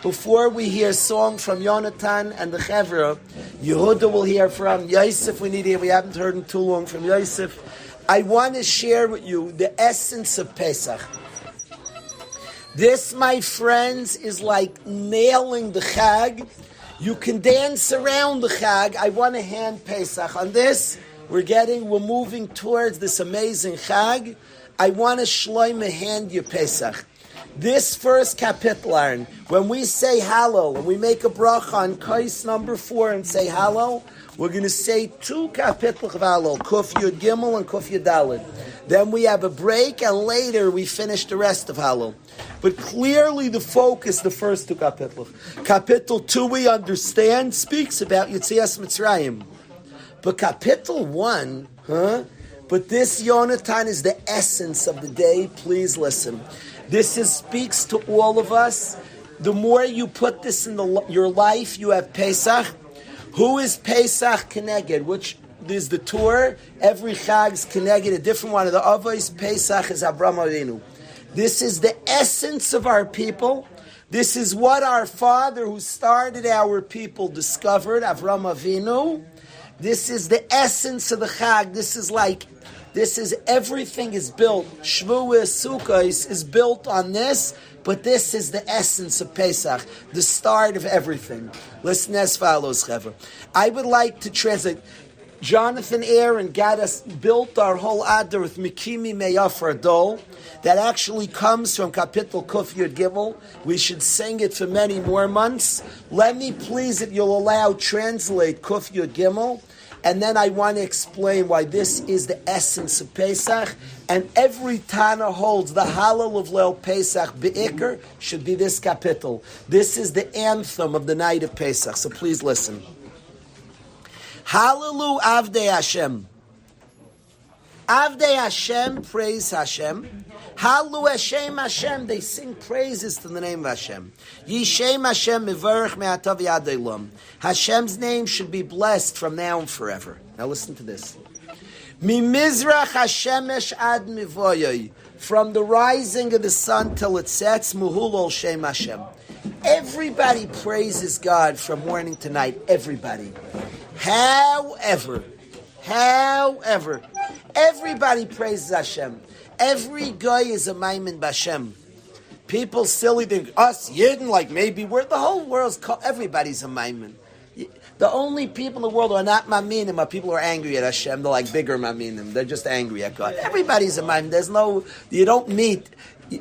Before we hear song from Yonatan and the Chevra, Yehuda will hear from Yosef. We haven't heard in too long from Yosef. I want to share with you the essence of Pesach. This, my friends, is like nailing the Chag. You can dance around the Chag. I want to hand Pesach. On this, we're moving towards this amazing Chag. I want to shloime hand you Pesach. This first kapitel, when we say Hallel, and we make a bracha on Kais number 4 and say Hallel, we're going to say 2 kapitel of Hallel, Kuf Yud Gimel and Kuf Yud Dalid. Then we have a break, and later we finish the rest of Hallel. But clearly the focus, the first 2 kapitel. Kapitel 2, we understand, speaks about Yetzias Mitzrayim. But Kapitel 1, But this Yonatan is the essence of the day. Please listen. This speaks to all of us. The more you put this in your life, you have Pesach. Who is Pesach Keneged? Which is the tour. Every Chag's Keneged, a different one. Of the Avos, Pesach is Avraham Avinu. This is the essence of our people. This is what our father who started our people discovered, Avraham Avinu. This is the essence of the Chag. This is everything is built. Shavuos, Sukkot is built on this, but this is the essence of Pesach, the start of everything. Listen as follows, Chevra. I would like to translate. Jonathan Aaron built our whole Adar with Mikimi Meyafar Dol. That actually comes from Kapitel Kuf Yud Gimel. We should sing it for many more months. Let me please, if you'll allow, translate Kuf Yud Gimel. And then I want to explain why this is the essence of Pesach. And every Tana holds the Hallel of Leil Pesach Be'ikr should be this kapitel. This is the anthem of the night of Pesach. So please listen. Hallelu Avdei Hashem. Avdei Hashem, praise Hashem. Halu Hashem Hashem, they sing praises to the name of Hashem. Yishem Hashem mivarech me'atav yad olam. Hashem's name should be blessed from now and forever. Now listen to this. Mimizrach Hashemesh ad mivoyoi. From the rising of the sun till it sets, muhulol Shem Hashem. Everybody praises God from morning to night. Everybody. However, everybody praises Hashem. Every guy is a maimin b'Hashem. People silly think us Yidden, like maybe we're the whole world's everybody's a maimin. The only people in the world who are not maminim are people who are angry at Hashem. They're like bigger maminim. They're just angry at God. Everybody's a maimin. You don't meet.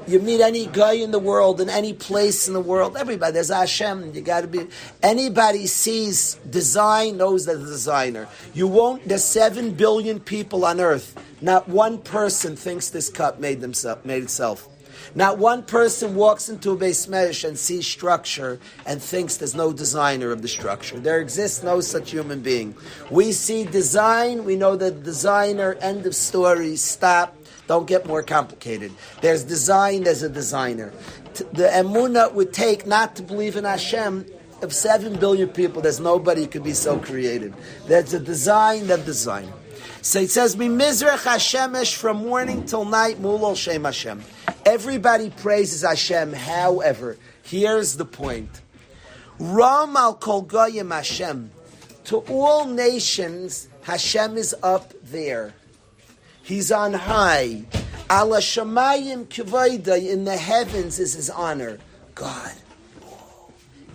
You meet any guy in the world, in any place in the world, everybody, there's Hashem, you gotta be, anybody sees design, knows that the designer. There's 7 billion people on earth, not one person thinks this cup made itself. Not one person walks into a Beis Medrash and sees structure and thinks there's no designer of the structure. There exists no such human being. We see design, we know that the designer, end of story, stop. Don't get more complicated. There's design, there's a designer. The emunah would take not to believe in Hashem. Of 7 billion people, there's nobody who could be so creative. There's a design, that designer. So it says, Mimizrach Hashemesh, from morning till night, Mulol Shem Hashem. Everybody praises Hashem. However, here's the point. Ram al kol goyim Hashem. To all nations, Hashem is up there. He's on high. Ala shamayim kivayda, in the heavens is his honor. God.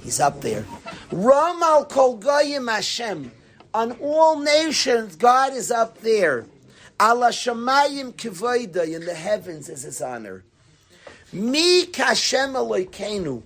He's up there. Ram al kol goyim Hashem. On all nations, God is up there. Ala shamayim kivayda, in the heavens is his honor. Mi kashem Elokeinu.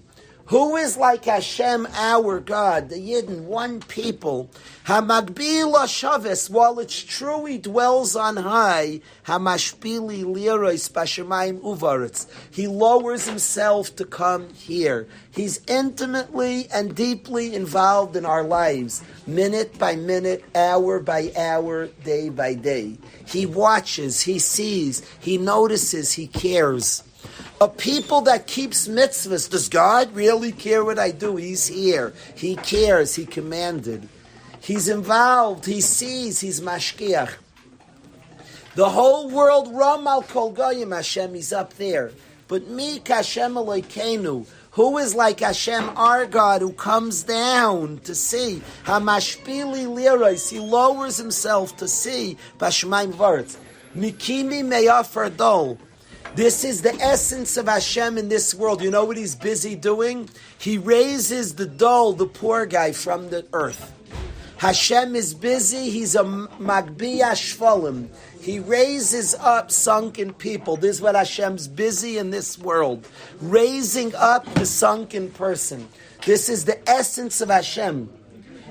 Who is like Hashem, our God, the Yidden, one people? Hamagbil Shavis, while it's true he dwells on high, Hamashpili Lirois Bashamayim Uvaritz. He lowers himself to come here. He's intimately and deeply involved in our lives, minute by minute, hour by hour, day by day. He watches, he sees, he notices, he cares. A people that keeps mitzvahs, does God really care what I do? He's here. He cares. He commanded. He's involved. He sees. He's mashkiach. The whole world, Ram al kol goyim Hashem, he's up there. But mi kashem Elokeinu, who is like Hashem, our God, who comes down to see? Hamashpili liros, he lowers himself to see. Bashmaim varetz. Mikimi meyafar dol. This is the essence of Hashem in this world. You know what he's busy doing? He raises the dole, the poor guy, from the earth. Hashem is busy. He's a magbiya shvalim. He raises up sunken people. This is what Hashem's busy in this world. Raising up the sunken person. This is the essence of Hashem.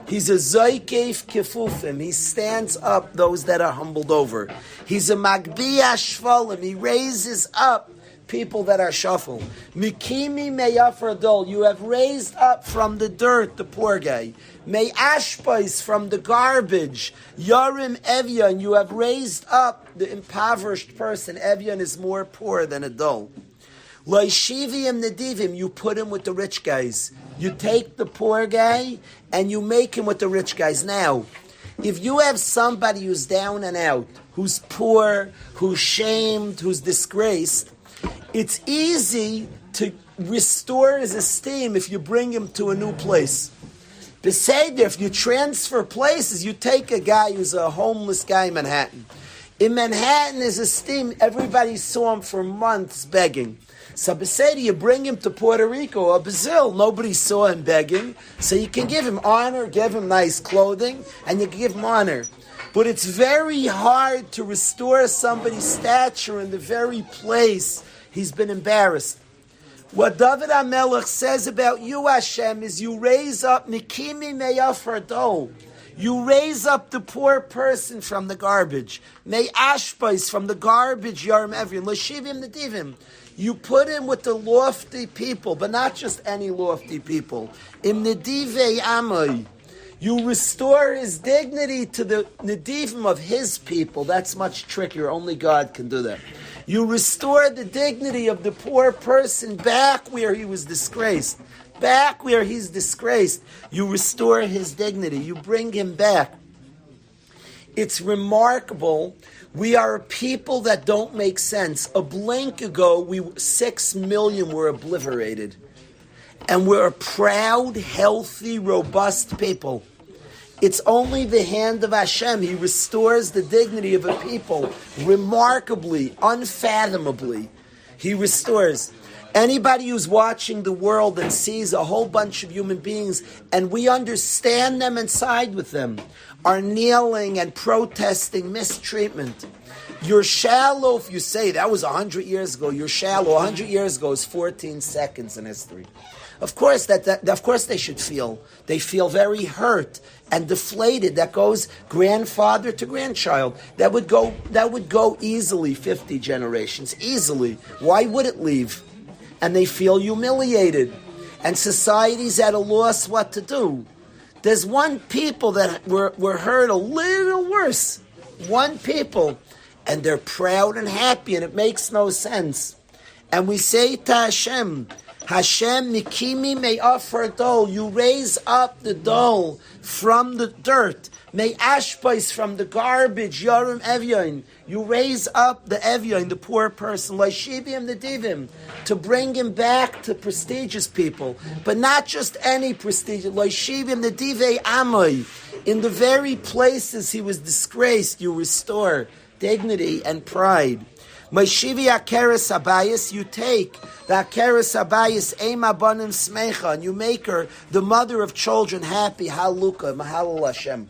He's a zoykef kefufim. He stands up those that are humbled over. He's a magbiya shvalim. He raises up people that are shuffle. Mikimi meyafradol, you have raised up from the dirt the poor guy. May ashpais, from the garbage. Yarim Evyan, you have raised up the impoverished person. Evyan is more poor than a dol. Loishivim nedivim, you put him with the rich guys. You take the poor guy and you make him with the rich guys. Now, if you have somebody who's down and out, who's poor, who's shamed, who's disgraced, it's easy to restore his esteem if you bring him to a new place. Beseder, if you transfer places, you take a guy who's a homeless guy in Manhattan. In Manhattan, his esteem, everybody saw him for months begging. So beseder, you bring him to Puerto Rico or Brazil, nobody saw him begging, so you can give him honor, give him nice clothing, and you can give him honor. But it's very hard to restore somebody's stature in the very place he's been embarrassed. What David HaMelech says about you, Hashem, is you raise up Nikimi Meyafardol. You raise up the poor person from the garbage. May Ashbais, from the garbage, Yarim Evrim. Lashivim Nedivim. You put him with the lofty people, but not just any lofty people. Im Nedivei Amai. You restore his dignity to the Nedivim of his people. That's much trickier. Only God can do that. You restore the dignity of the poor person back where he was disgraced. Back where he's disgraced. You restore his dignity. You bring him back. It's remarkable. We are a people that don't make sense. A blink ago, 6 million were obliterated. And we're a proud, healthy, robust people. It's only the hand of Hashem. He restores the dignity of a people remarkably, unfathomably. He restores. Anybody who's watching the world and sees a whole bunch of human beings, and we understand them and side with them, are kneeling and protesting mistreatment. You're shallow if you say that was 100 years ago. You're shallow. 100 years ago is 14 seconds in history. Of course, of course they should feel. They feel very hurt and deflated. That goes grandfather to grandchild. That would go easily 50 generations. Easily. Why would it leave? And they feel humiliated. And society's at a loss what to do. There's one people that were hurt a little worse. One people. And they're proud and happy, and it makes no sense. And we say to Hashem, Hashem, Nikimi may offer dole. You raise up the dole from the dirt. May ashpais, from the garbage, Yarim Evyain. You raise up the Evyain, the poor person, Laishibim the Divim, to bring him back to prestigious people. But not just any prestigious, Laishibim the Divei Amai. In the very places he was disgraced, you restore dignity and pride. Maishivi Akeres Abayis, you take the Akeres Abayis, Ema Banim Smecha, and you make her the mother of children happy. Haluka, Mahalal Hashem.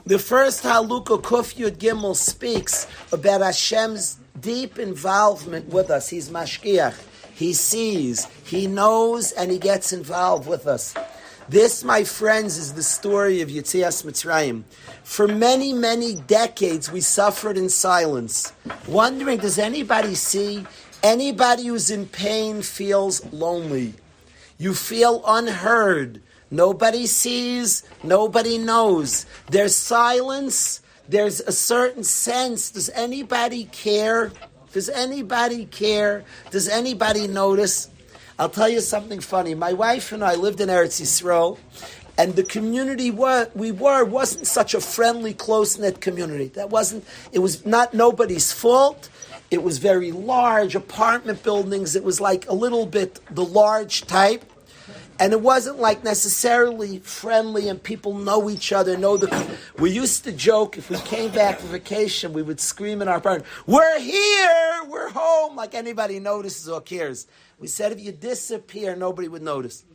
The first Haluka, Kuf Yud Gimel, speaks about Hashem's deep involvement with us. He's Mashgiach. He sees, he knows, and he gets involved with us. This, my friends, is the story of Yetzias Mitzrayim. For many, many decades, we suffered in silence, wondering, does anybody see? Anybody who's in pain feels lonely. You feel unheard. Nobody sees, nobody knows. There's silence, there's a certain sense. Does anybody care? Does anybody care? Does anybody notice? I'll tell you something funny. My wife and I lived in Eretz Yisrael, and the community wasn't such a friendly, close-knit community. It was not nobody's fault. It was very large, apartment buildings. It was like a little bit the large type. And it wasn't like necessarily friendly and people know each other, we used to joke, if we came back from vacation, we would scream in our apartment, we're here, we're home, like anybody notices or cares. We said if you disappear, nobody would notice.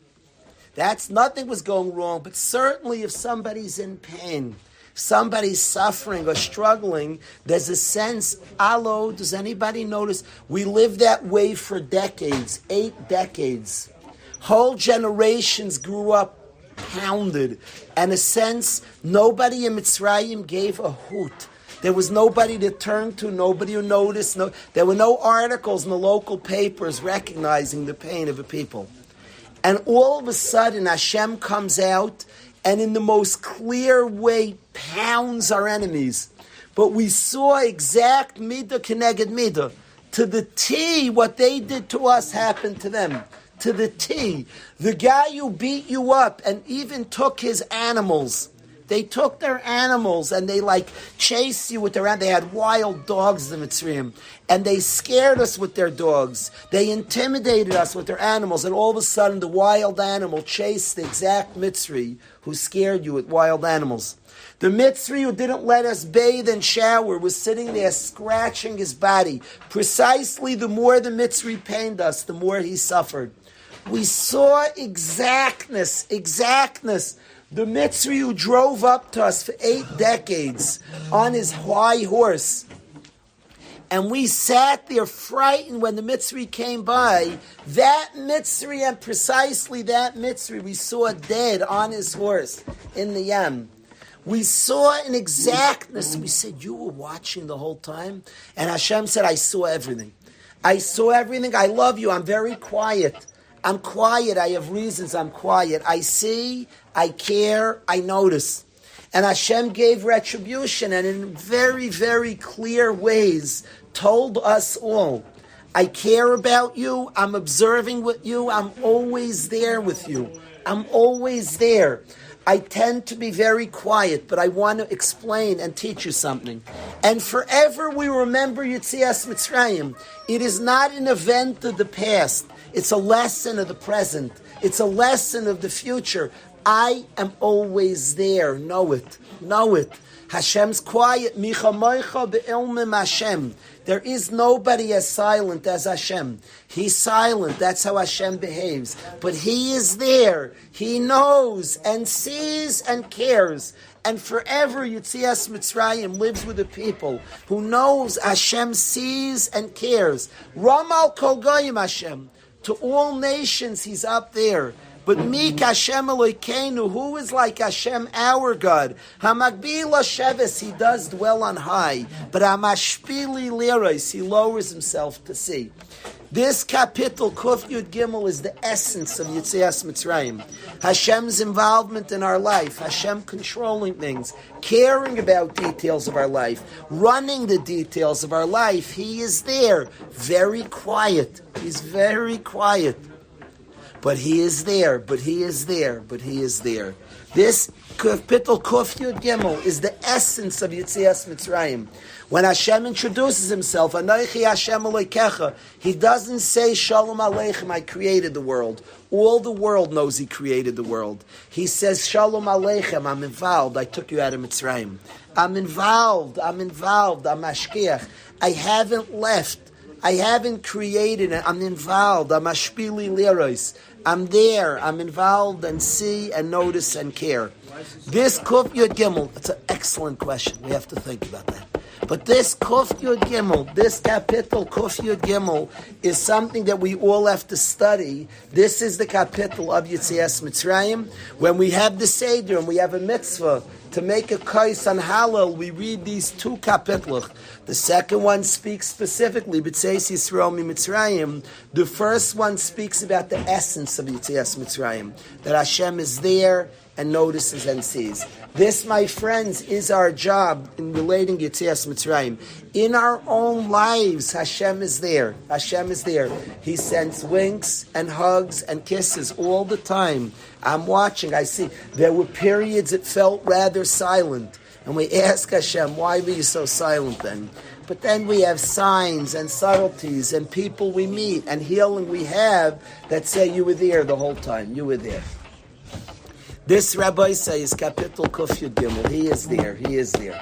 Nothing was going wrong, but certainly if somebody's in pain, somebody's suffering or struggling, there's a sense, allo, does anybody notice? We lived that way for decades, 8 decades. Whole generations grew up pounded. And a sense, nobody in Mitzrayim gave a hoot. There was nobody to turn to, nobody who noticed. There were no articles in the local papers recognizing the pain of the people. And all of a sudden, Hashem comes out and in the most clear way pounds our enemies. But we saw exact midah keneged midah. To the T, what they did to us happened to them. To the T. The guy who beat you up and even took his animals. They took their animals and they chased you with their animals. They had wild dogs in Mitzrayim. And they scared us with their dogs. They intimidated us with their animals. And all of a sudden the wild animal chased the exact Mitzri who scared you with wild animals. The Mitzri who didn't let us bathe and shower was sitting there scratching his body. Precisely the more the Mitzri pained us, the more he suffered. We saw exactness. The Mitzri who drove up to us for 8 decades on his high horse. And we sat there frightened when the Mitzri came by. That Mitzri and precisely that Mitzri we saw dead on his horse in the Yam. We saw an exactness. We said, you were watching the whole time? And Hashem said, I saw everything. I love you. I'm very quiet. I'm quiet. I have reasons. I'm quiet. I see. I care. I notice. And Hashem gave retribution and in very, very clear ways told us all, I care about you. I'm observing with you. I'm always there with you. I'm always there. I tend to be very quiet, but I want to explain and teach you something. And forever we remember Yetzias Mitzrayim. It is not an event of the past. It's a lesson of the present. It's a lesson of the future. I am always there. Know it. Hashem's quiet. Micha moicha be'ilmim Hashem. There is nobody as silent as Hashem. He's silent. That's how Hashem behaves. But He is there. He knows and sees and cares. And forever Yetzias Mitzrayim lives with a people who knows Hashem sees and cares. Ramal kol goyim Hashem. To all nations He's up there. But Mik Hashem Elokeinu, who is like Hashem, our God? Hamagbila Sheves, He does dwell on high. But Hamashpili Liros, He lowers Himself to see. This kapitel, Kuf Yud Gimel, is the essence of Yetzias Mitzrayim. Hashem's involvement in our life, Hashem controlling things, caring about details of our life, running the details of our life. He is there, very quiet. He's very quiet. But He is there, but He is there. This kapitel Kuf Yud Gimel is the essence of Yetzias Mitzrayim. When Hashem introduces Himself, Anochi Hashem Elokecha, He doesn't say Shalom Aleichem, I created the world. All the world knows He created the world. He says Shalom Aleichem, I'm involved. I took you out of Mitzrayim. I'm involved. I'm mashkiach. I haven't left. I haven't created it. I'm involved. I'm ashpili liros. I'm there. I'm involved and see and notice and care. This Kuf Yud Gimel, it's an excellent question. We have to think about that. But this Kuf Yud Gimel, this kapitel Kuf Yud Gimel, is something that we all have to study. This is the kapitel of Yetzias Mitzrayim. When we have the Seder and we have a mitzvah to make a kais on Hallel, we read these 2 kapitlos. The second one speaks specifically, B'tzeis Yisrael Mitzrayim. The first one speaks about the essence of Yetzias Mitzrayim, that Hashem is there and notices and sees. This, my friends, is our job in relating Yetzias Mitzrayim. In our own lives, Hashem is there. Hashem is there. He sends winks and hugs and kisses all the time. I'm watching, I see. There were periods it felt rather silent. And we ask Hashem, why were you so silent then? But then we have signs and subtleties and people we meet and healing we have that say you were there the whole time. You were there. This Rabbi says, Kapitel Kuf Yud Gimel. He is there.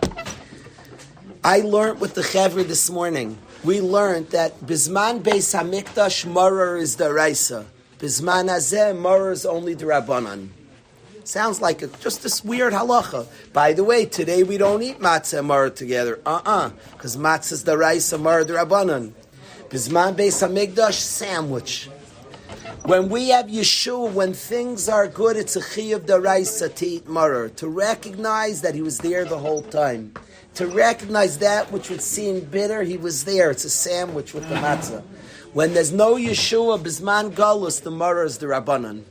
I learned with the Chevra this morning. We learned that Bizman Beis Hamikdash Morer is the Raisa. Bizman Hazeh Morer is only the Rabbanan. Sounds like just this weird halacha. By the way, today we don't eat matzah and maror together. Because matzah is the rice and maror the rabbanon. Bizman Beis Hamikdash, sandwich. When we have Yeshua, when things are good, it's a chiyuv daraisa to eat maror, to recognize that he was there the whole time. To recognize that which would seem bitter, he was there. It's a sandwich with the matzah. When there's no Yeshua, Bisman Galus, the maror is the Rabbanan.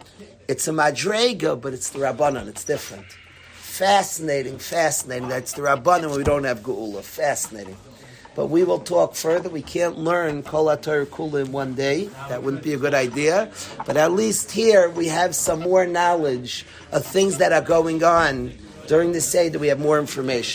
It's a madrega, but it's the Rabbanan. It's different. Fascinating. That's the Rabbanan when we don't have Geula. Fascinating. But we will talk further. We can't learn Kol HaTorah Kula in one day. That wouldn't be a good idea. But at least here we have some more knowledge of things that are going on during the Seder. We have more information.